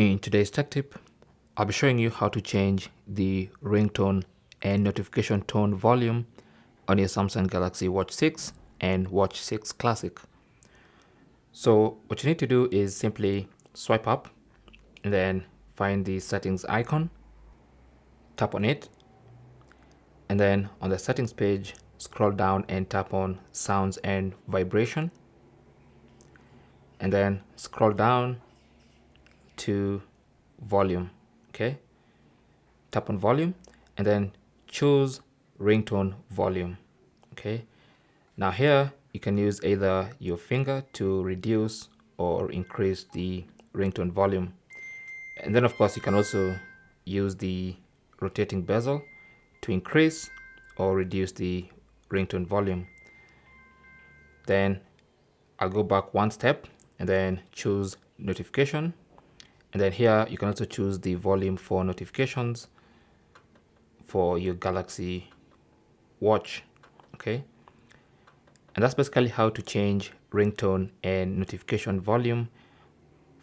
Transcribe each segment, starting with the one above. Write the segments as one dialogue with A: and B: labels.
A: In today's tech tip, I'll be showing you how to change the ringtone and notification tone volume on your Samsung Galaxy Watch 6 and Watch 6 Classic. So what you need to do is simply swipe up and then find the settings icon, tap on it, and then on the settings page, scroll down and tap on sounds and vibration, and then scroll down to volume. Okay, tap on volume and then choose ringtone volume. Okay, now here you can use either your finger to reduce or increase the ringtone volume, and then of course you can also use the rotating bezel to increase or reduce the ringtone volume. Then I'll go back one step and then choose notification, and then here you can also choose the volume for notifications for your Galaxy Watch. Okay, and that's basically how to change ringtone and notification volume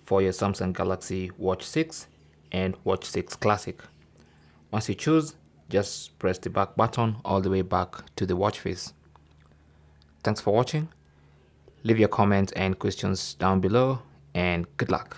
A: for your Samsung Galaxy Watch 6 and Watch 6 Classic. Once you choose, just press the back button all the way back to the watch face. Thanks for watching. Leave your comments and questions down below, and good luck.